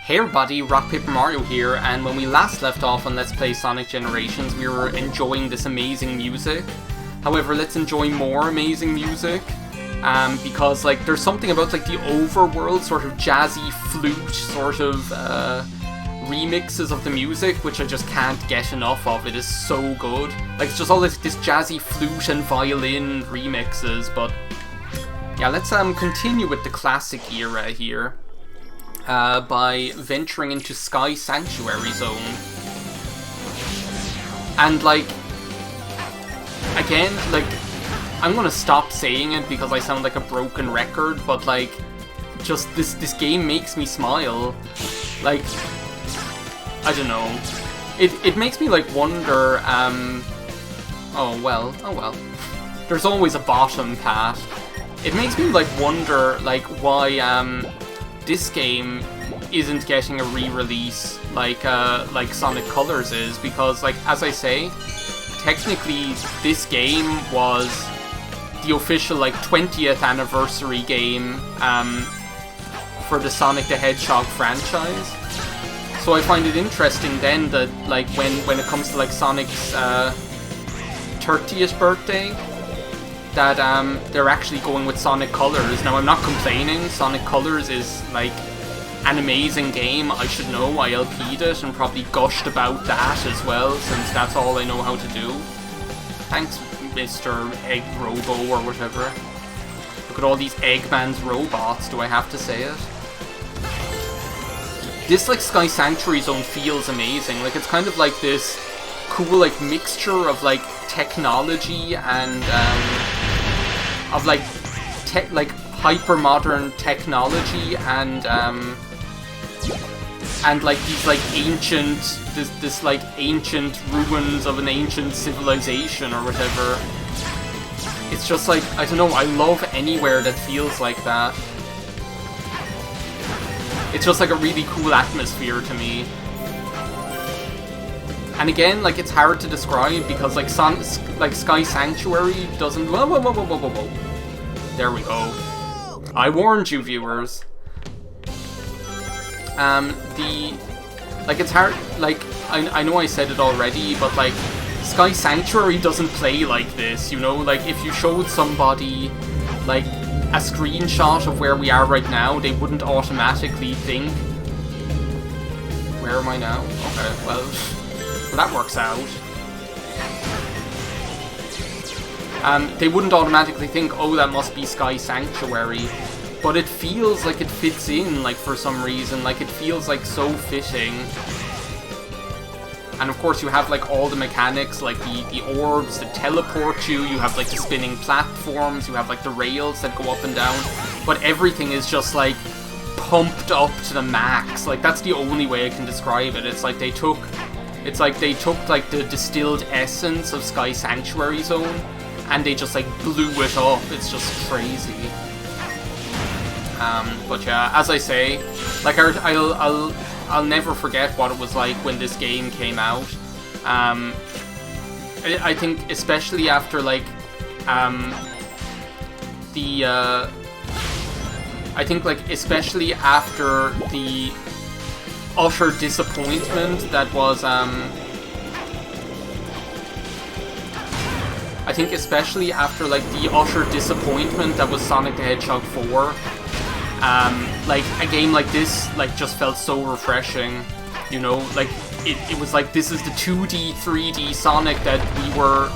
Hey everybody, RockPaperMario here, and when we last left off on Let's Play Sonic Generations, we were enjoying this amazing music. However, let's enjoy more amazing music, because like there's something about like the overworld sort of jazzy flute sort of remixes of the music which I just can't get enough of. It is so good. Like it's just all this jazzy flute and violin remixes. But yeah, let's continue with the classic era here. By venturing into Sky Sanctuary Zone. And like, again, like, I'm gonna stop saying it because I sound like a broken record, but like, just this game makes me smile. Like, I don't know. It makes me like wonder, oh well. There's always a bottom, Pat. It makes me like wonder, like, why, this game isn't getting a re-release like Sonic Colors is, because like, as I say, technically this game was the official like 20th anniversary game for the Sonic the Hedgehog franchise. So I find it interesting then that like when it comes to like Sonic's 30th birthday, that they're actually going with Sonic Colors. Now, I'm not complaining. Sonic Colors is like an amazing game. I should know. I LP'd it and probably gushed about that as well, since that's all I know how to do. Thanks, Mr. Egg Robo or whatever. Look at all these Eggman's robots. Do I have to say it? This like Sky Sanctuary Zone feels amazing. Like it's kind of like this cool like mixture of like technology and of like hyper modern technology and like these like ancient this like ancient ruins of an ancient civilization or whatever. It's just like, I don't know, I love anywhere that feels like that. It's just like a really cool atmosphere to me. And again, like, it's hard to describe because, like, Sky Sanctuary doesn't... Whoa. There we go. I warned you, viewers. Like, it's hard... Like, I know I said it already, but, like, Sky Sanctuary doesn't play like this, you know? Like, if you showed somebody, like, a screenshot of where we are right now, they wouldn't automatically think... Where am I now? Okay, well... that works out. They wouldn't automatically think, oh, that must be Sky Sanctuary, but it feels like it fits in, like, for some reason. Like, it feels like so fitting. And of course you have like all the mechanics, like the orbs that teleport you, you have like the spinning platforms, you have like the rails that go up and down, but everything is just like pumped up to the max. Like, that's the only way I can describe it. It's like they took like the distilled essence of Sky Sanctuary Zone and they just like blew it up. It's just crazy. But yeah, as I say, like I'll never forget what it was like when this game came out. I think especially after like especially after the utter disappointment that was I think especially after like the utter disappointment that was Sonic the Hedgehog 4, like a game like this like just felt so refreshing, you know? Like it was like, this is the 2D 3D Sonic that we were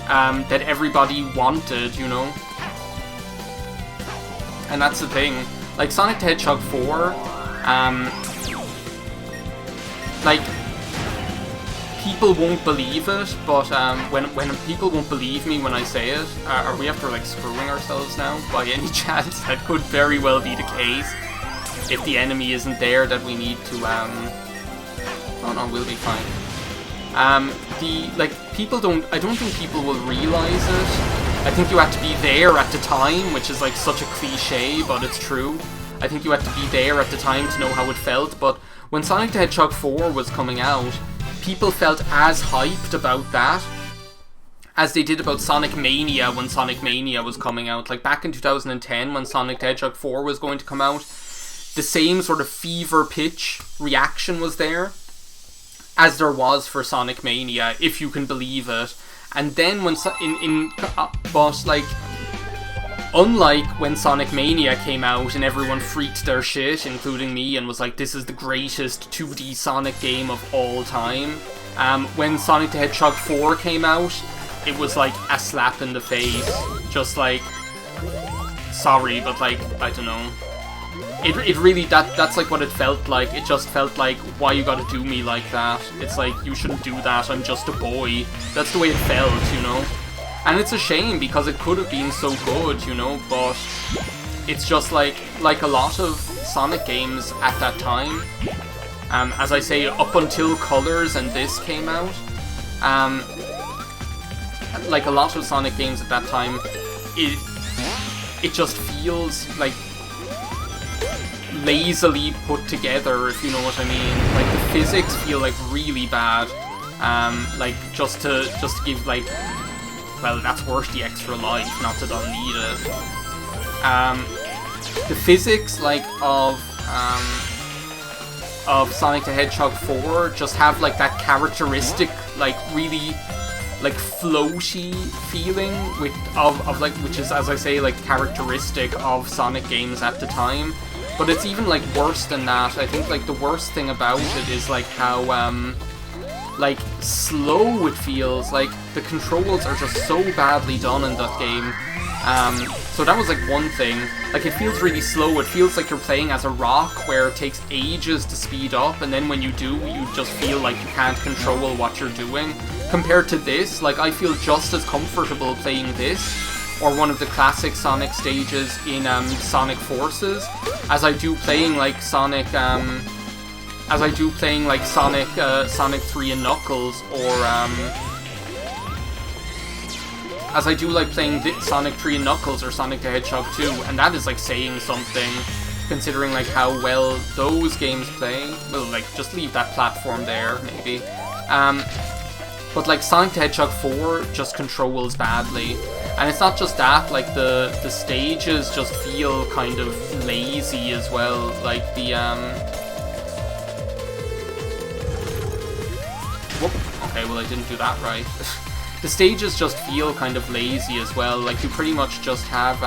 that everybody wanted, you know? And that's the thing, like Sonic the Hedgehog 4, like, people won't believe it, but when people won't believe me when I say it, are we after like screwing ourselves now by any chance? That could very well be the case if the enemy isn't there that we need to oh no, we'll be fine. I don't think people will realize it. I think you have to be there at the time, which is like such a cliche, but it's true. I think you have to be there at the time to know how it felt, but when Sonic the Hedgehog 4 was coming out, people felt as hyped about that as they did about Sonic Mania when Sonic Mania was coming out. Like back in 2010 when Sonic the Hedgehog 4 was going to come out, the same sort of fever pitch reaction was there as there was for Sonic Mania, if you can believe it. And then when but like, unlike when Sonic Mania came out and everyone freaked their shit, including me, and was like, this is the greatest 2D Sonic game of all time, when Sonic the Hedgehog 4 came out, it was like a slap in the face. Just like, sorry, but like, I don't know. It really, that's like what it felt like. It just felt like, why you gotta do me like that? It's like, you shouldn't do that, I'm just a boy. That's the way it felt, you know? And it's a shame, because it could have been so good, you know, but it's just like a lot of Sonic games at that time, as I say, up until Colors and this came out, like a lot of Sonic games at that time, it just feels like lazily put together, if you know what I mean. Like, the physics feel like really bad, like just to give like, well, that's worth the extra life, not that I'll need it. The physics like of Sonic the Hedgehog 4 just have like that characteristic, like really like floaty feeling of like, which is, as I say, like characteristic of Sonic games at the time. But it's even like worse than that. I think like the worst thing about it is like how like slow it feels. Like the controls are just so badly done in that game. So that was like one thing. Like, it feels really slow. It feels like you're playing as a rock, where it takes ages to speed up, and then when you do, you just feel like you can't control what you're doing. Compared to this, like, I feel just as comfortable playing this, or one of the classic Sonic stages in Sonic Forces, as I do playing like Sonic, Sonic 3 and Knuckles, or as I do like playing Sonic 3 and Knuckles or Sonic the Hedgehog 2, and that is like saying something, considering like how well those games play. Well, like, just leave that platform there, maybe. But like Sonic the Hedgehog 4 just controls badly. And it's not just that, like the stages just feel kind of lazy as well. Like the whoop, okay, well I didn't do that right. The stages just feel kind of lazy as well. Like, you pretty much just have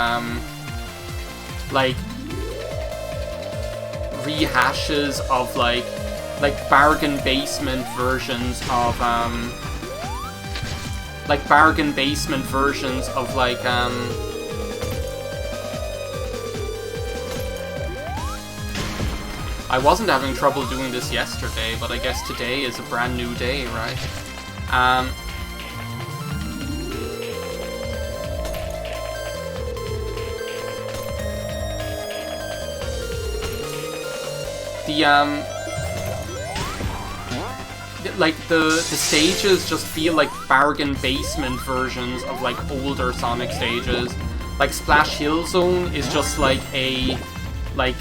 like rehashes of like bargain basement versions of like I wasn't having trouble doing this yesterday, but I guess today is a brand new day, right? The stages just feel like bargain basement versions of like older Sonic stages. Like Splash Hill Zone is just like a like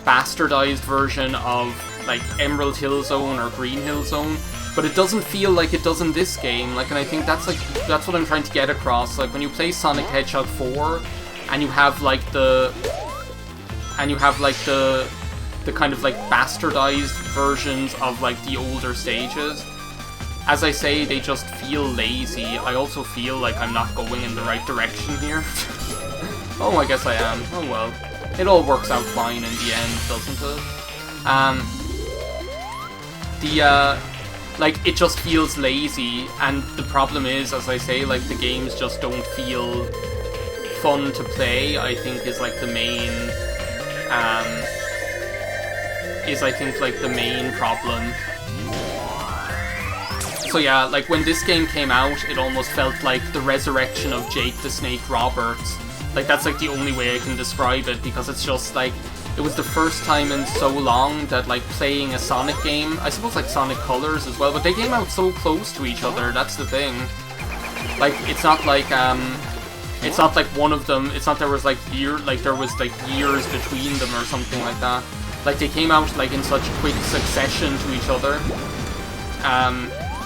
bastardized version of like Emerald Hill Zone or Green Hill Zone, but it doesn't feel like it does in this game. Like, and I think that's what I'm trying to get across. Like, when you play Sonic the Hedgehog 4 and you have like the kind of like bastardized versions of like the older stages, as I say, they just feel lazy. I also feel like I'm not going in the right direction here. Oh, I guess I am. Oh well. It all works out fine in the end, doesn't it? Like, it just feels lazy, and the problem is, as I say, like, the games just don't feel fun to play, I think is like the main, problem. So yeah, like, when this game came out, it almost felt like the resurrection of Jake the Snake Roberts. Like, that's like the only way I can describe it, because it's just like, it was the first time in so long that like playing a Sonic game, I suppose like Sonic Colors as well, but they came out so close to each other, that's the thing. Like, it's not like one of them, it's not there was like years between them or something like that. Like, they came out like in such quick succession to each other,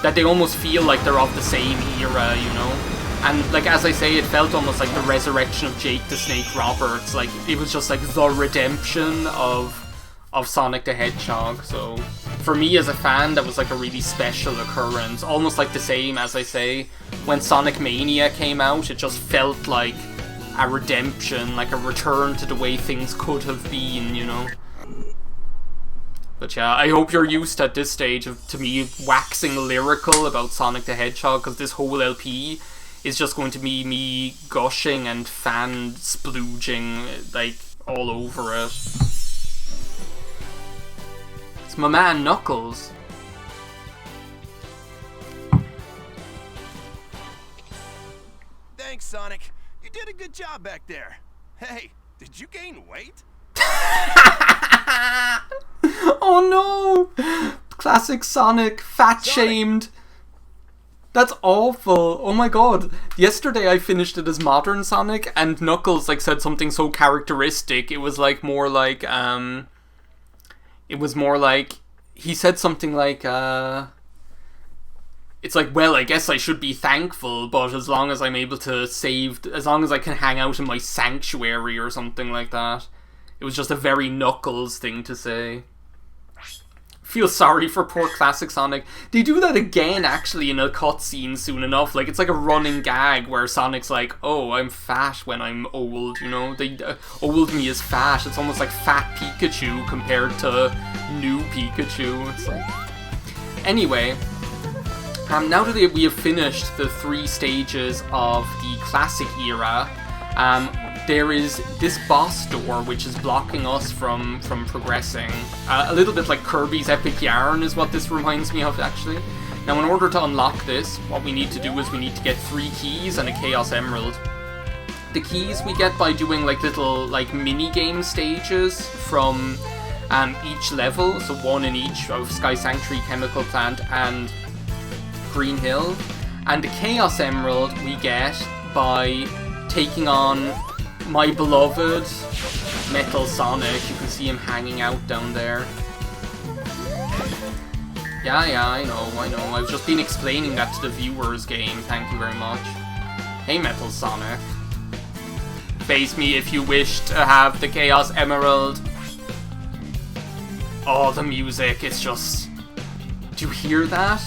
that they almost feel like they're of the same era, you know? And, like, as I say, it felt almost like the resurrection of Jake the Snake Roberts. Like, it was just like the redemption of of Sonic the Hedgehog. So for me as a fan, that was like a really special occurrence. Almost like the same, as I say, when Sonic Mania came out, it just felt like a redemption, like a return to the way things could have been, you know? But yeah, I hope you're used at this stage to me waxing lyrical about Sonic the Hedgehog, because this whole LP is just going to be me gushing and fan splooging, like, all over it. It's my man Knuckles. Thanks, Sonic. You did a good job back there. Hey, did you gain weight? Oh no! Classic Sonic, fat-shamed. That's awful. Oh my god. Yesterday I finished it as Modern Sonic, and Knuckles like said something so characteristic. It was like more like he said something like it's like, well, I guess I should be thankful, but as long as I'm able to as long as I can hang out in my sanctuary or something like that. It was just a very Knuckles thing to say. Feel sorry for poor classic Sonic. They do that again, actually, in a cutscene soon enough. Like, it's like a running gag where Sonic's like, oh, I'm fat when I'm old, you know? They old me is fat. It's almost like fat Pikachu compared to new Pikachu. It's like... Anyway, now that we have finished the 3 stages of the classic era, there is this boss door which is blocking us from progressing. A little bit like Kirby's Epic Yarn is what this reminds me of, actually. Now, in order to unlock this, what we need to do is we need to get 3 keys and a Chaos Emerald. The keys we get by doing like little like mini-game stages from each level, so 1 in each of Sky Sanctuary, Chemical Plant, and Green Hill. And the Chaos Emerald we get by taking on my beloved Metal Sonic. You can see him hanging out down there. Yeah, I know. I've just been explaining that to the viewers game. Thank you very much. Hey, Metal Sonic. Face me if you wish to have the Chaos Emerald. Oh, the music, it's just... Do you hear that?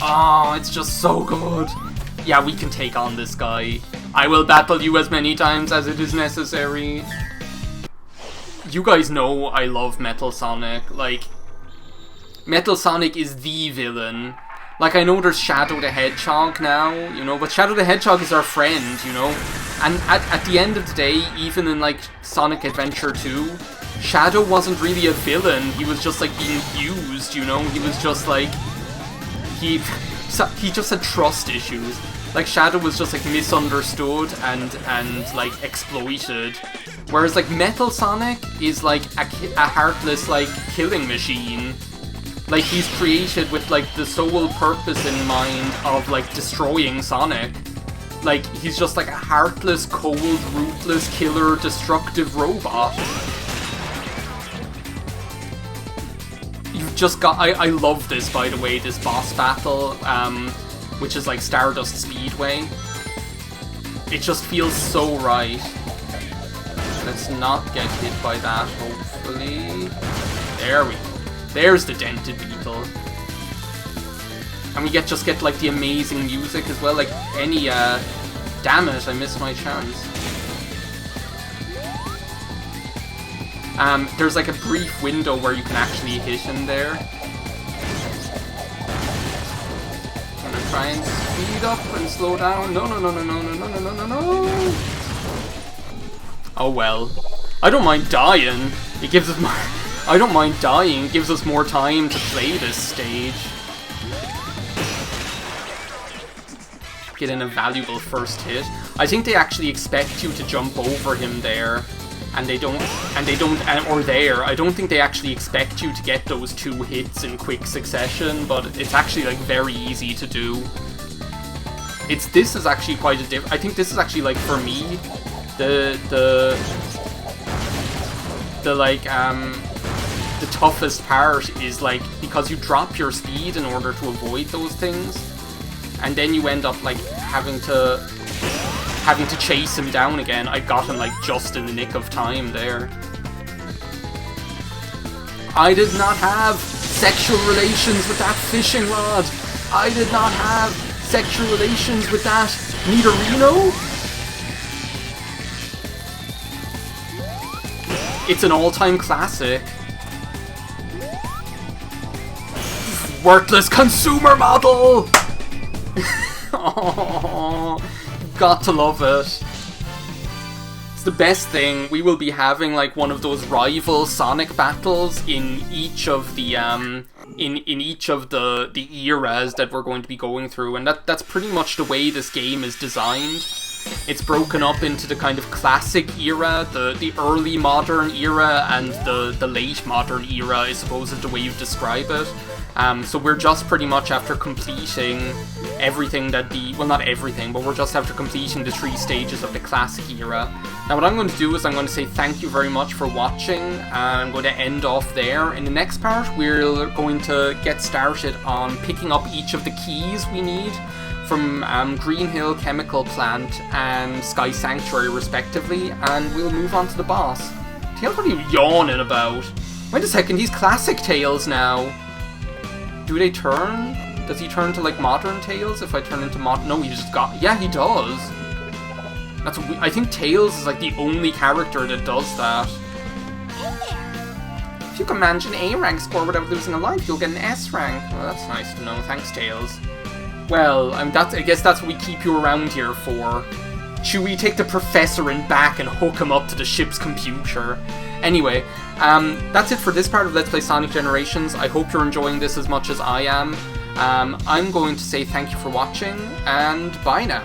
Oh, it's just so good. Yeah, we can take on this guy. I will battle you as many times as it is necessary. You guys know I love Metal Sonic. Like, Metal Sonic is the villain. Like, I know there's Shadow the Hedgehog now, you know, but Shadow the Hedgehog is our friend, you know? And at the end of the day, even in, like, Sonic Adventure 2, Shadow wasn't really a villain. He was just, like, being used, you know? He was just, like... He just had trust issues. Like, Shadow was just, like, misunderstood and like, exploited. Whereas, like, Metal Sonic is, like, a heartless, like, killing machine. Like, he's created with, like, the sole purpose in mind of, like, destroying Sonic. Like, he's just, like, a heartless, cold, ruthless, killer, destructive robot. You've just got... I love this, by the way, this boss battle, which is, like, Stardust Speedway. It just feels so right. Let's not get hit by that, hopefully. There we go. There's the dented beetle. And we just get like the amazing music as well, like any damn it, I missed my chance. There's like a brief window where you can actually hit him there. I'm gonna try and speed up and slow down. No. Oh well. I don't mind dying. It gives us more... I don't mind dying, it gives us more time to play this stage. Get in a valuable first hit. I think they actually expect you to jump over him there. I don't think they actually expect you to get those 2 hits in quick succession, but it's actually like very easy to do. This is actually quite a I think this is actually like for me, the like the toughest part is, like, because you drop your speed in order to avoid those things, and then you end up, like, having to chase him down again. I got him, like, just in the nick of time there. I did not have sexual relations with that fishing rod. I did not have sexual relations with that Nidorino. It's an all-time classic. Worthless consumer model! Oh, got to love it. It's the best thing. We will be having like one of those rival Sonic battles in each of the in each of the eras that we're going to be going through, and that's pretty much the way this game is designed. It's broken up into the kind of classic era, the early modern era, and the late modern era, I suppose is the way you describe it. So we're just pretty much after completing everything that well, not everything, but we're just after completing the 3 stages of the classic era. Now what I'm going to do is I'm going to say thank you very much for watching, and I'm going to end off there. In the next part, we're going to get started on picking up each of the keys we need from Green Hill Chemical Plant and Sky Sanctuary respectively, and we'll move on to the boss. Tails, what are you yawning about? Wait a second, he's classic Tails now. Do they turn? Does he turn to like modern Tails if I turn into no, he just got... Yeah, he does. That's I think Tails is like the only character that does that. If you can manage an A rank score without losing a life, you'll get an S rank. Well, that's nice to know. Thanks, Tails. Well, I guess that's what we keep you around here for. Should we take the professor in back and hook him up to the ship's computer? Anyway, that's it for this part of Let's Play Sonic Generations. I hope you're enjoying this as much as I am. I'm going to say thank you for watching, and bye now.